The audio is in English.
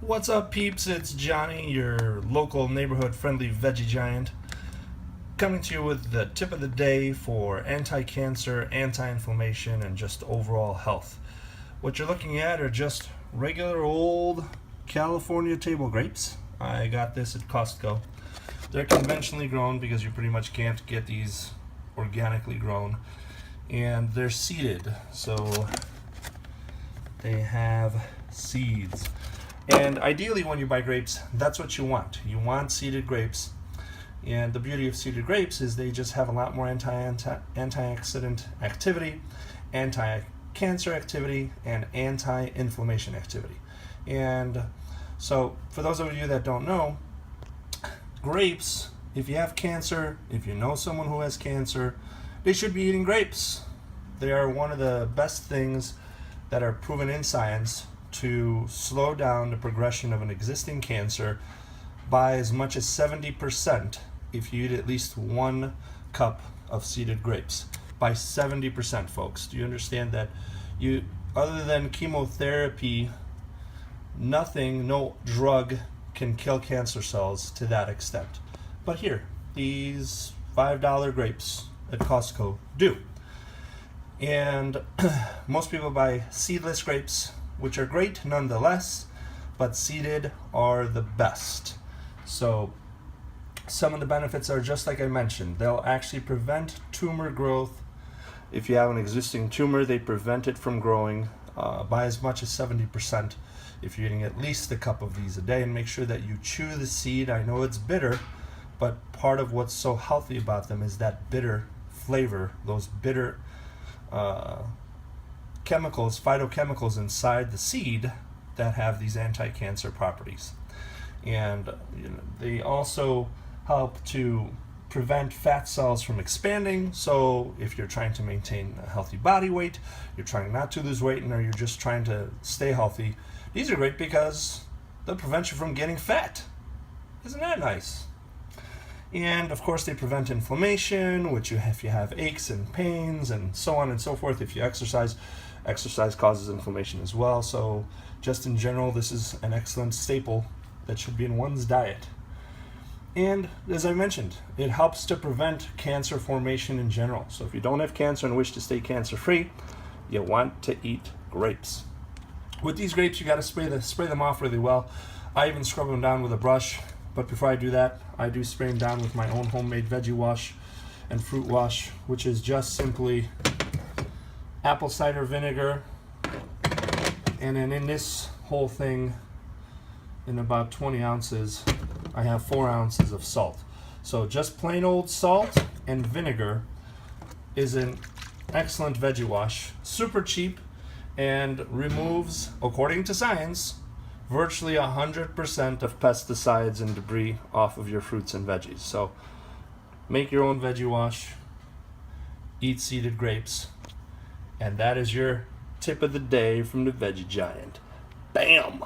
What's up, peeps? It's Johnny, your local neighborhood friendly veggie giant, coming to you with the tip of the day for anti-cancer, anti-inflammation, and just overall health. What you're looking at are just regular old California table grapes. I got this at Costco. They're conventionally grown because you pretty much can't get these organically grown, and they're seeded, so they have seeds. And ideally, when you buy grapes, that's what you want. You want seeded grapes. And the beauty of seeded grapes is they just have a lot more antioxidant activity, anti-cancer activity, and anti-inflammation activity. And so, for those of you that don't know, grapes, if you have cancer, if you know someone who has cancer, they should be eating grapes. They are one of the best things that are proven in science to slow down the progression of an existing cancer by as much as 70% if you eat at least 1 cup of seeded grapes. By 70%, folks. Do you understand that? Other than chemotherapy, no drug can kill cancer cells to that extent. But here, these $5 grapes at Costco do. And most people buy seedless grapes, which are great nonetheless, but seeded are the best. So some of the benefits are just like I mentioned. They'll actually prevent tumor growth. If you have an existing tumor, they prevent it from growing by as much as 70% if you're eating at least a cup of these a day. And make sure that you chew the seed. I know it's bitter, but part of what's so healthy about them is that bitter flavor, those bitter chemicals, phytochemicals inside the seed that have these anti-cancer properties. And they also help to prevent fat cells from expanding. So if you're trying to maintain a healthy body weight, you're trying not to lose weight, or you're just trying to stay healthy, these are great because they'll prevent you from getting fat. Isn't that nice? And of course, they prevent inflammation, which if you have aches and pains and so on and so forth. If you exercise causes inflammation as well. So just in general, this is an excellent staple that should be in one's diet. And as I mentioned, it helps to prevent cancer formation in general. So if you don't have cancer and wish to stay cancer-free, you want to eat grapes. With these grapes, you got to spray them off really well. I even scrub them down with a brush. But before I do that, I do spray them down with my own homemade veggie wash and fruit wash, which is just simply apple cider vinegar. And then in this whole thing, in about 20 ounces, I have 4 ounces of salt. So just plain old salt and vinegar is an excellent veggie wash. Super cheap and removes, according to science, virtually 100% of pesticides and debris off of your fruits and veggies. So make your own veggie wash, eat seeded grapes, and that is your tip of the day from the Veggie Giant. Bam!